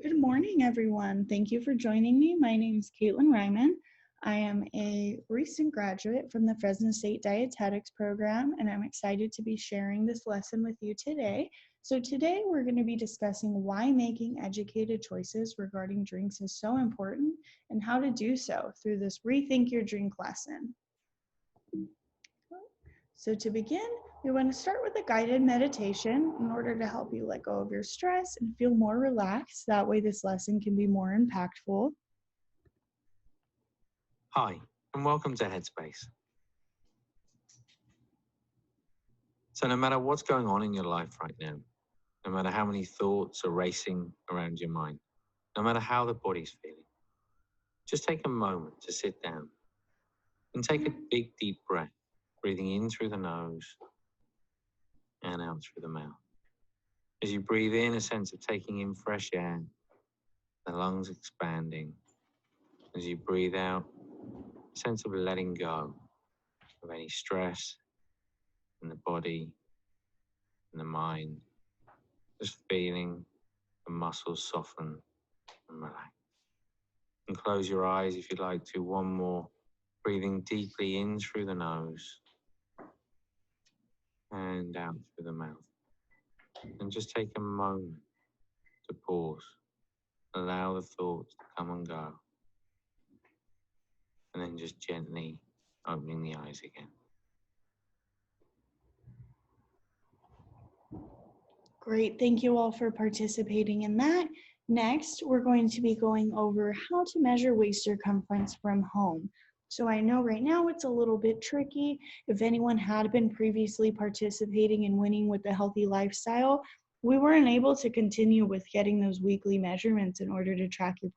Good morning, everyone. Thank you for joining me. My name is Caitlin Ryman. I am a recent graduate from the Fresno State Dietetics program, and I'm excited to be sharing this lesson with you today. So today we're going to be discussing why making educated choices regarding drinks is so important and how to do so through this Rethink Your Drink lesson. So to begin, we want to start with a guided meditation in order to help you let go of your stress and feel more relaxed. That way this lesson can be more impactful. Hi, and welcome to Headspace. So no matter what's going on in your life right now, no matter how many thoughts are racing around your mind, no matter how the body's feeling, just take a moment to sit down and take a big, deep breath, breathing in through the nose and out through the mouth. As you breathe in, a sense of taking in fresh air, the lungs expanding. As you breathe out, a sense of letting go of any stress in the body, in the mind, just feeling the muscles soften and relax. And close your eyes if you'd like to. One more. Breathing deeply in through the nose and out through the mouth. And just take a moment to pause. Allow the thoughts to come and go. And then just gently opening the eyes again. Great, thank you all for participating in that. Next, we're going to be going over how to measure waist circumference from home. So I know right now it's a little bit tricky. If anyone had been previously participating in Winning with a Healthy Lifestyle, we weren't able to continue with getting those weekly measurements in order to track your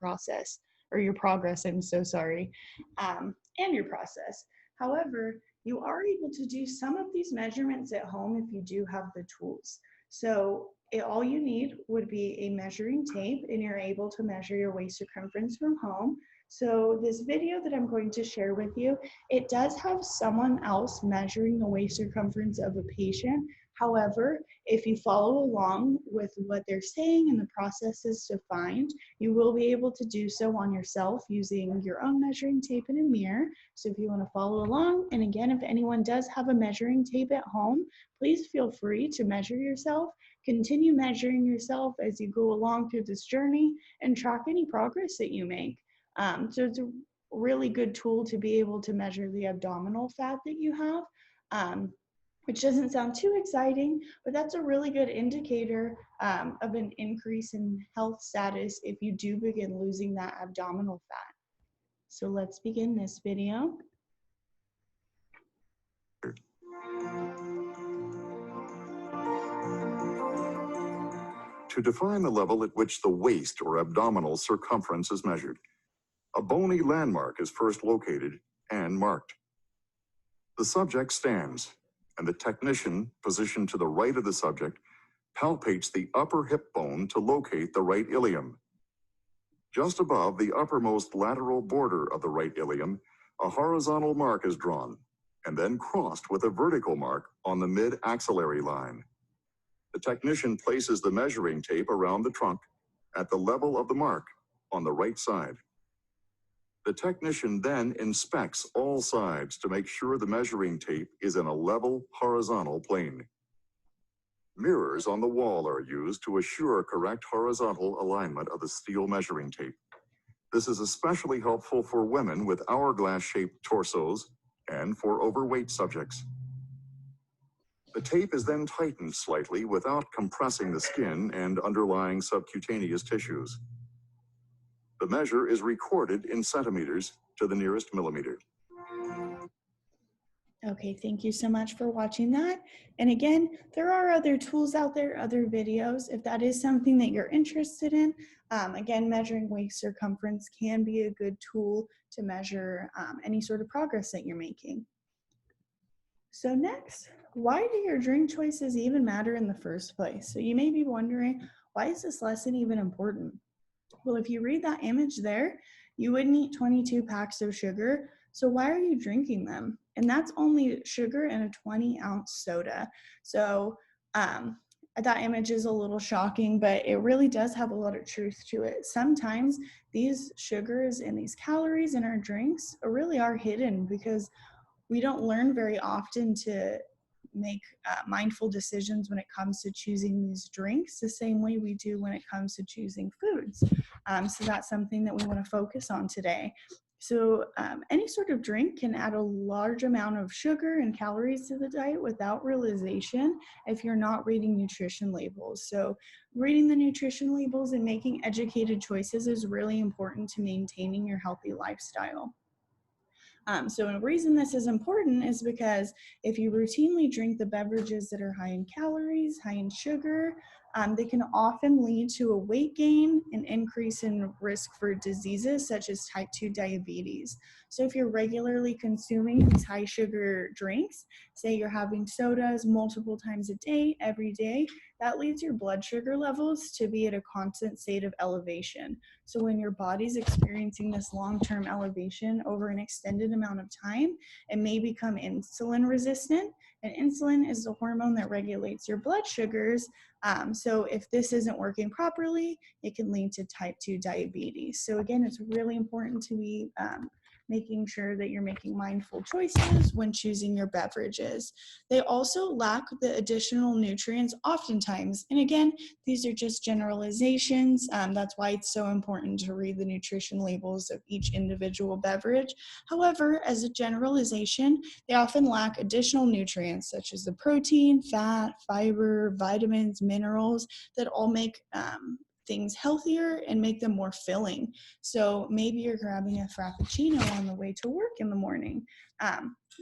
progress, I'm so sorry, and your process. However, you are able to do some of these measurements at home if you do have the tools. So all you need would be a measuring tape, and you're able to measure your waist circumference from home. So this video that I'm going to share with you, it does have someone else measuring the waist circumference of a patient. However, if you follow along with what they're saying and the processes to find, you will be able to do so on yourself using your own measuring tape and a mirror. So if you want to follow along, and again, if anyone does have a measuring tape at home, please feel free to measure yourself. Continue measuring yourself as you go along through this journey and track any progress that you make. So it's a really good tool to be able to measure the abdominal fat that you have, which doesn't sound too exciting, but that's a really good indicator of an increase in health status if you do begin losing that abdominal fat. So let's begin this video. To define the level at which the waist or abdominal circumference is measured, a bony landmark is first located and marked. The subject stands, and the technician, positioned to the right of the subject, palpates the upper hip bone to locate the right ilium. Just above the uppermost lateral border of the right ilium, a horizontal mark is drawn, and then crossed with a vertical mark on the mid-axillary line. The technician places the measuring tape around the trunk at the level of the mark on the right side. The technician then inspects all sides to make sure the measuring tape is in a level horizontal plane. Mirrors on the wall are used to assure correct horizontal alignment of the steel measuring tape. This is especially helpful for women with hourglass-shaped torsos and for overweight subjects. The tape is then tightened slightly without compressing the skin and underlying subcutaneous tissues. The measure is recorded in centimeters to the nearest millimeter. Okay, thank you so much for watching that. And again, there are other tools out there, other videos, if that is something that you're interested in. Again, measuring waist circumference can be a good tool to measure any sort of progress that you're making. So next, why do your drink choices even matter in the first place? So you may be wondering, why is this lesson even important? Well, if you read that image there, you wouldn't eat 22 packs of sugar, so why are you drinking them? And that's only sugar in a 20-ounce soda. So that image is a little shocking, but it really does have a lot of truth to it. Sometimes these sugars and these calories in our drinks really are hidden because we don't learn very often to make mindful decisions when it comes to choosing these drinks the same way we do when it comes to choosing foods. So that's something that we want to focus on today. So any sort of drink can add a large amount of sugar and calories to the diet without realization if you're not reading nutrition labels. So reading the nutrition labels and making educated choices is really important to maintaining your healthy lifestyle. So a reason this is important is because if you routinely drink the beverages that are high in calories, high in sugar, they can often lead to a weight gain, an increase in risk for diseases such as type 2 diabetes. So if you're regularly consuming these high sugar drinks, say you're having sodas multiple times a day, every day, that leads your blood sugar levels to be at a constant state of elevation. So when your body's experiencing this long-term elevation over an extended amount of time, it may become insulin resistant. And insulin is the hormone that regulates your blood sugars. So if this isn't working properly, it can lead to type 2 diabetes. So again, it's really important to be making sure that you're making mindful choices when choosing your beverages. They also lack the additional nutrients oftentimes. And again, these are just generalizations. That's why it's so important to read the nutrition labels of each individual beverage. However, as a generalization, they often lack additional nutrients such as the protein, fat, fiber, vitamins, minerals that all make things healthier and make them more filling. So maybe you're grabbing a Frappuccino on the way to work in the morning.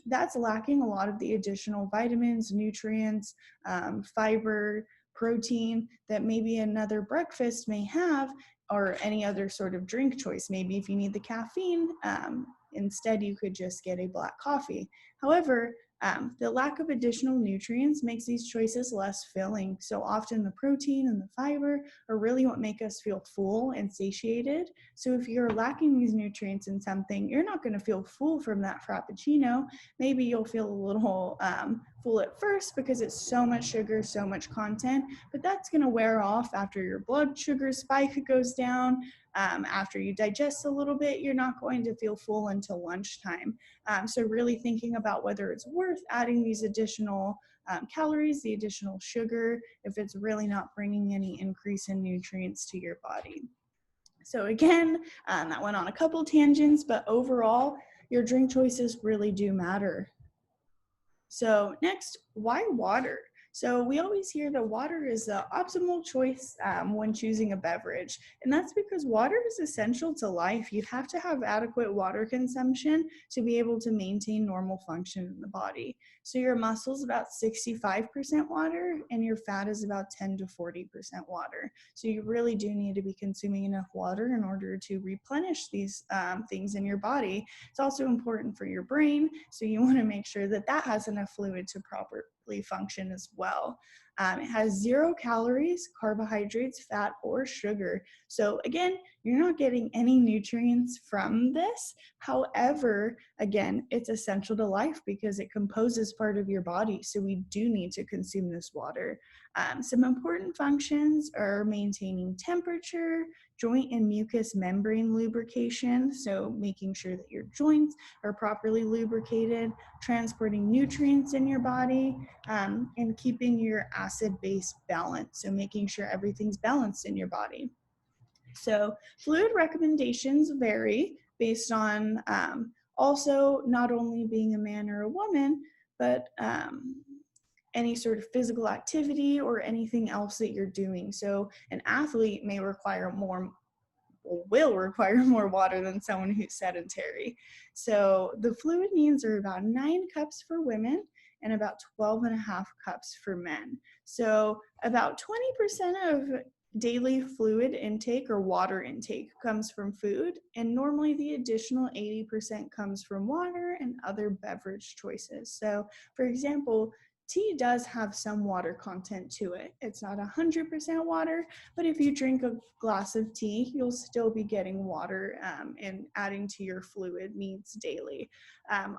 That's lacking a lot of the additional vitamins, nutrients, fiber, protein that maybe another breakfast may have, or any other sort of drink choice. Maybe if you need the caffeine, instead you could just get a black coffee. However, the lack of additional nutrients makes these choices less filling. So often the protein and the fiber are really what make us feel full and satiated. So if you're lacking these nutrients in something, you're not going to feel full from that Frappuccino. Maybe you'll feel a little full at first because it's so much sugar, so much content, but that's going to wear off after your blood sugar spike goes down. After you digest a little bit, you're not going to feel full until lunchtime. So really thinking about whether it's worth adding these additional calories, the additional sugar, if it's really not bringing any increase in nutrients to your body. So again, that went on a couple tangents, but overall, your drink choices really do matter. So next, why water? So we always hear that water is the optimal choice when choosing a beverage. And that's because water is essential to life. You have to have adequate water consumption to be able to maintain normal function in the body. So your muscle's about 65% water and your fat is about 10 to 40% water. So you really do need to be consuming enough water in order to replenish these things in your body. It's also important for your brain, so you want to make sure that that has enough fluid to properly function as well. It has 0 calories, carbohydrates, fat, or sugar. So again, you're not getting any nutrients from this. However, again, it's essential to life because it composes part of your body. So we do need to consume this water. Some important functions are maintaining temperature, joint and mucous membrane lubrication, so making sure that your joints are properly lubricated, transporting nutrients in your body, and keeping your acid-base balance, so making sure everything's balanced in your body. So fluid recommendations vary based on also not only being a man or a woman, but any sort of physical activity or anything else that you're doing. So an athlete may require more, will require more water than someone who's sedentary. So the fluid needs are about 9 cups for women and about 12 and a half cups for men. So about 20% of daily fluid intake or water intake comes from food, and normally the additional 80% comes from water and other beverage choices. So for example, tea does have some water content to it. It's not 100% water, but if you drink a glass of tea, you'll still be getting water and adding to your fluid needs daily.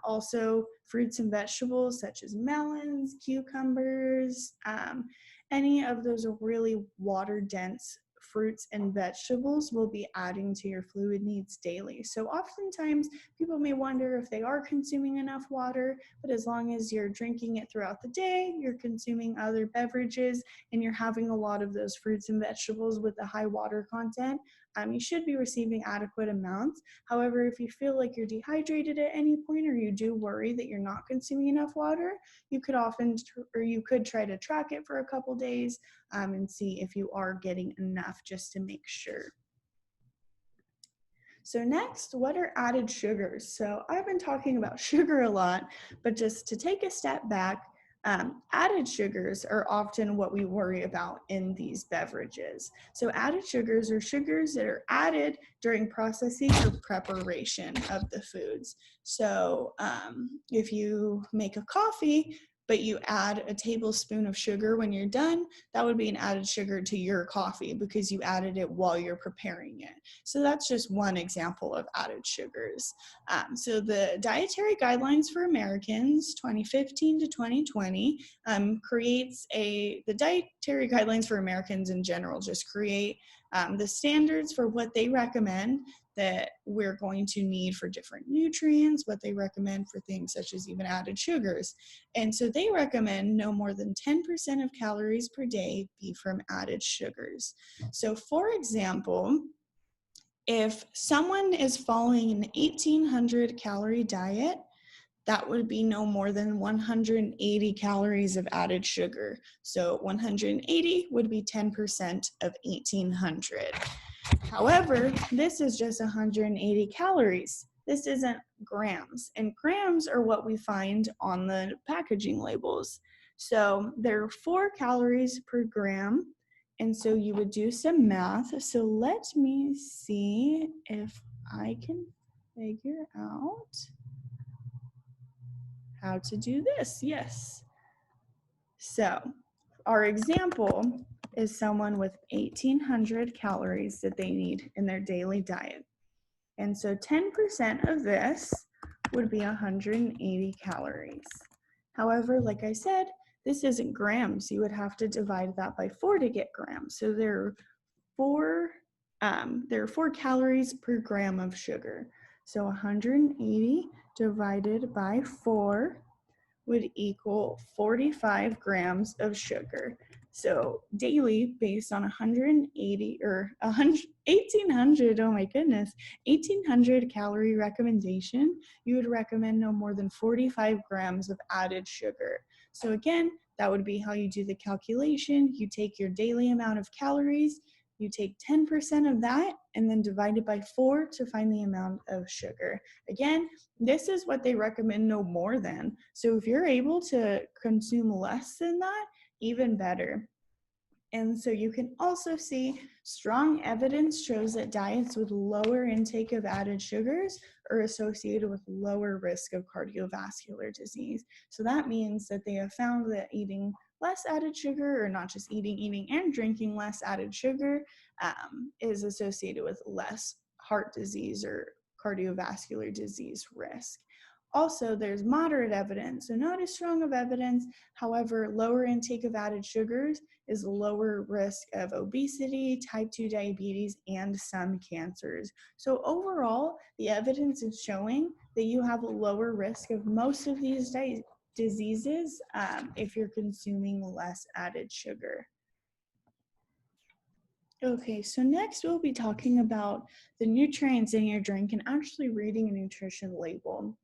Also, fruits and vegetables such as melons, cucumbers, any of those really water-dense fruits and vegetables will be adding to your fluid needs daily. So oftentimes people may wonder if they are consuming enough water, but as long as you're drinking it throughout the day, you're consuming other beverages, and you're having a lot of those fruits and vegetables with a high water content, you should be receiving adequate amounts. However, if you feel like you're dehydrated at any point, or you do worry that you're not consuming enough water, you could try to track it for a couple days and see if you are getting enough, just to make sure. So next, what are added sugars? So I've been talking about sugar a lot, but just to take a step back, added sugars are often what we worry about in these beverages. So added sugars are sugars that are added during processing or preparation of the foods. So if you make a coffee, but you add a tablespoon of sugar when you're done, that would be an added sugar to your coffee because you added it while you're preparing it. So that's just one example of added sugars. So the Dietary Guidelines for Americans 2015 to 2020 the Dietary Guidelines for Americans in general just create the standards for what they recommend that we're going to need for different nutrients, what they recommend for things such as even added sugars. And so they recommend no more than 10% of calories per day be from added sugars. So for example, if someone is following an 1800 calorie diet, that would be no more than 180 calories of added sugar. So 180 would be 10% of 1800. However, this is just 180 calories. This isn't grams, and grams are what we find on the packaging labels. So there are 4 calories per gram, and so you would do some math. So let me see if I can figure out how to do this. Yes. So our example is someone with 1800 calories that they need in their daily diet. And so 10% of this would be 180 calories. However, like I said, this isn't grams. You would have to divide that by 4 to get grams. So there are 4 calories per gram of sugar. So 180 divided by 4 would equal 45 grams of sugar. So daily, based on 180 or 1800, oh my goodness, 1800 calorie recommendation, you would recommend no more than 45 grams of added sugar. So again, that would be how you do the calculation. You take your daily amount of calories, you take 10% of that, and then divide it by 4 to find the amount of sugar. Again, this is what they recommend no more than. So if you're able to consume less than that, even better. And so you can also see strong evidence shows that diets with lower intake of added sugars are associated with lower risk of cardiovascular disease. So that means that they have found that eating less added sugar, or not just eating and drinking less added sugar, is associated with less heart disease or cardiovascular disease risk. Also, there's moderate evidence, so not as strong of evidence. However, lower intake of added sugars is lower risk of obesity, type 2 diabetes, and some cancers. So overall, the evidence is showing that you have a lower risk of most of these diseases if you're consuming less added sugar. Okay, so next we'll be talking about the nutrients in your drink and actually reading a nutrition label.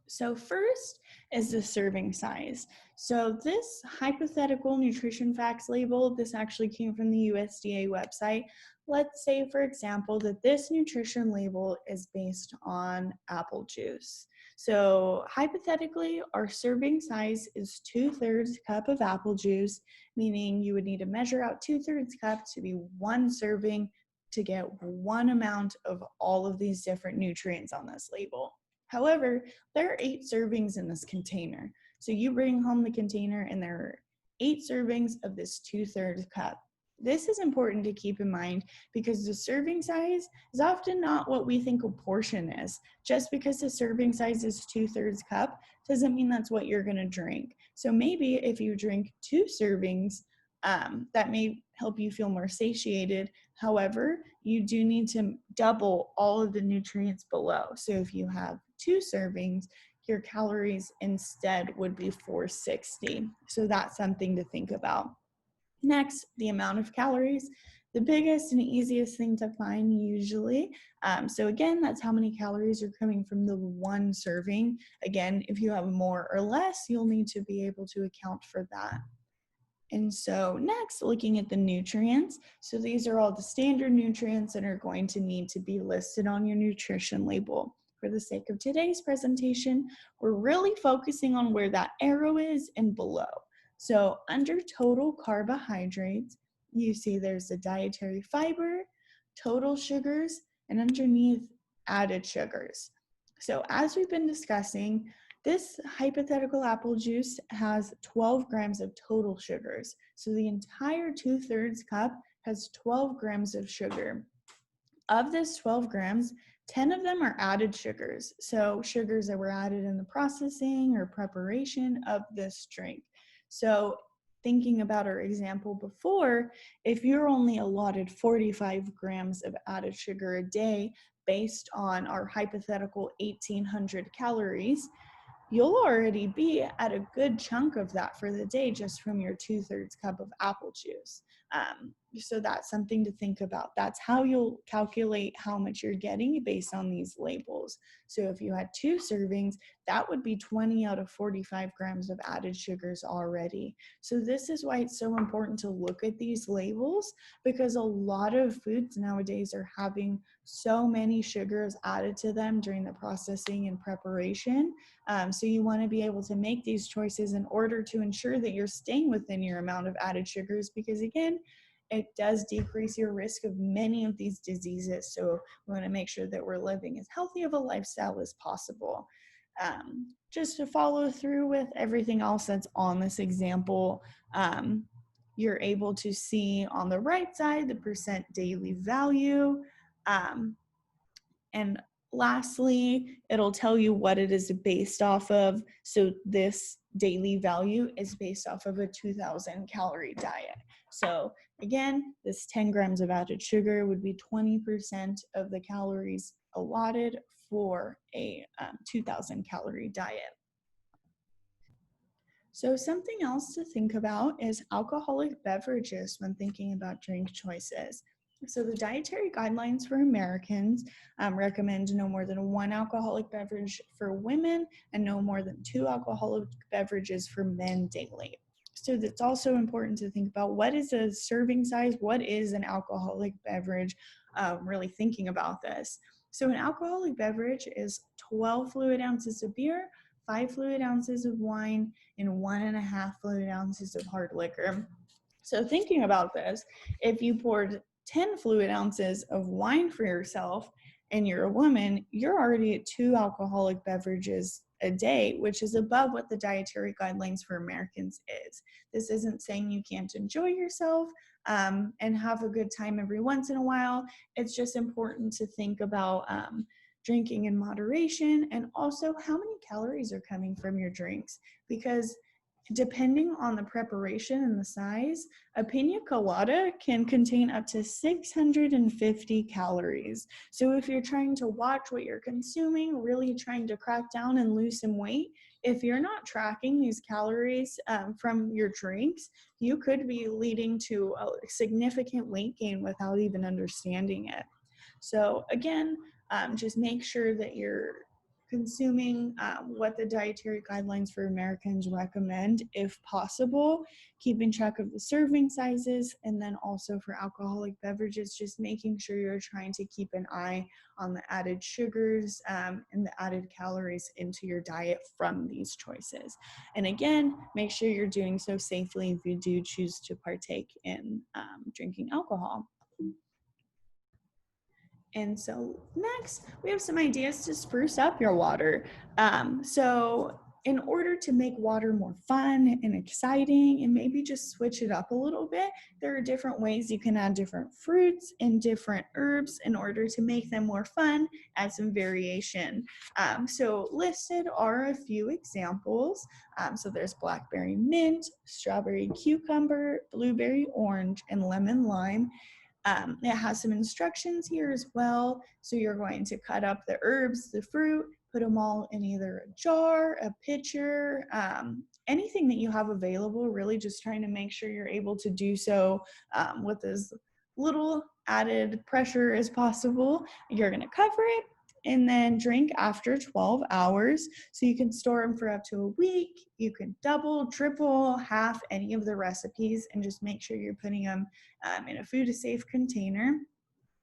So first is the serving size. So this hypothetical nutrition facts label, this actually came from the USDA website. Let's say, for example, that this nutrition label is based on apple juice. So hypothetically, our serving size is 2/3 cup of apple juice, meaning you would need to measure out 2/3 cup to be 1 serving to get 1 amount of all of these different nutrients on this label. However, there are 8 servings in this container. So you bring home the container and there are 8 servings of this 2/3 cup. This is important to keep in mind because the serving size is often not what we think a portion is. Just because the serving size is 2/3 cup doesn't mean that's what you're going to drink. So maybe if you drink 2 servings That may help you feel more satiated. However, you do need to double all of the nutrients below. So if you have 2 servings, your calories instead would be 460. So that's something to think about. Next, the amount of calories. The biggest and easiest thing to find usually. So again, that's how many calories are coming from the 1 serving. Again, if you have more or less, you'll need to be able to account for that. And so next, looking at the nutrients. So these are all the standard nutrients that are going to need to be listed on your nutrition label. For the sake of today's presentation, we're really focusing on where that arrow is and below. So under total carbohydrates, you see there's the dietary fiber, total sugars, and underneath added sugars. So as we've been discussing, this hypothetical apple juice has 12 grams of total sugars. So the entire 2/3 cup has 12 grams of sugar. Of this 12 grams, 10 of them are added sugars. So sugars that were added in the processing or preparation of this drink. So thinking about our example before, if you're only allotted 45 grams of added sugar a day based on our hypothetical 1,800 calories, you'll already be at a good chunk of that for the day just from your 2/3 cup of apple juice. So that's something to think about. That's how you'll calculate how much you're getting based on these labels. So if you had 2 servings, that would be 20 out of 45 grams of added sugars already. So this is why it's so important to look at these labels, because a lot of foods nowadays are having so many sugars added to them during the processing and preparation. So you want to be able to make these choices in order to ensure that you're staying within your amount of added sugars, because again, it does decrease your risk of many of these diseases. So we want to make sure that we're living as healthy of a lifestyle as possible. Just to follow through with everything else that's on this example, you're able to see on the right side the percent daily value. And lastly, it'll tell you what it is based off of. So this daily value is based off of a 2,000 calorie diet. So again, this 10 grams of added sugar would be 20% of the calories allotted for a 2,000 calorie diet. So something else to think about is alcoholic beverages when thinking about drink choices. So the dietary guidelines for Americans recommend no more than 1 alcoholic beverage for women and no more than 2 alcoholic beverages for men daily. So it's also important to think about what is a serving size, what is an alcoholic beverage, really thinking about this. So an alcoholic beverage is 12 fluid ounces of beer, 5 fluid ounces of wine, and 1.5 fluid ounces of hard liquor. So thinking about this, if you poured 10 fluid ounces of wine for yourself and you're a woman, you're already at 2 alcoholic beverages a day, which is above what the dietary guidelines for Americans is. This isn't saying you can't enjoy yourself and have a good time every once in a while. It's just important to think about drinking in moderation, and also how many calories are coming from your drinks, because depending on the preparation and the size, a pina colada can contain up to 650 calories. So if you're trying to watch what you're consuming, really trying to crack down and lose some weight, if you're not tracking these calories from your drinks, you could be leading to a significant weight gain without even understanding it. So again, just make sure that you're consuming what the dietary guidelines for Americans recommend if possible, keeping track of the serving sizes, and then also for alcoholic beverages, just making sure you're trying to keep an eye on the added sugars and the added calories into your diet from these choices. And again, make sure you're doing so safely if you do choose to partake in drinking alcohol. And so next, we have some ideas to spruce up your water. So in order to make water more fun and exciting and maybe just switch it up a little bit, there are different ways you can add different fruits and different herbs in order to make them more fun, add some variation. So listed are a few examples. So there's blackberry mint, strawberry cucumber, blueberry orange, and lemon lime. It has some instructions here as well. So you're going to cut up the herbs, the fruit, put them all in either a jar, a pitcher, anything that you have available, really just trying to make sure you're able to do so with as little added pressure as possible. You're going to cover it and then drink after 12 hours. So you can store them for up to a week. You can double, triple, half any of the recipes and just make sure you're putting them in a food safe container.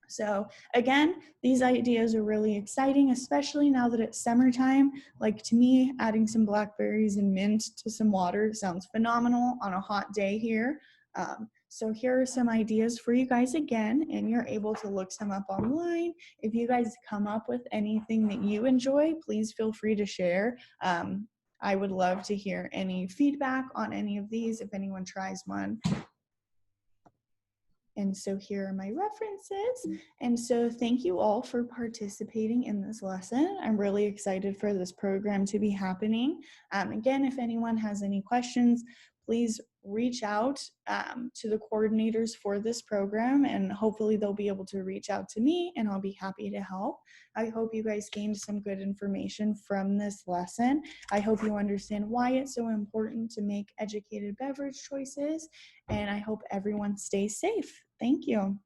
So again, these ideas are really exciting, especially now that it's summertime. Like to me, adding some blackberries and mint to some water sounds phenomenal on a hot day here. So here are some ideas for you guys again, and you're able to look some up online. If you guys come up with anything that you enjoy, please feel free to share. I would love to hear any feedback on any of these if anyone tries one. And so here are my references. And so thank you all for participating in this lesson. I'm really excited for this program to be happening. Again, if anyone has any questions, please reach out to the coordinators for this program, and hopefully they'll be able to reach out to me and I'll be happy to help. I hope you guys gained some good information from this lesson. I hope you understand why it's so important to make educated beverage choices, and I hope everyone stays safe. Thank you.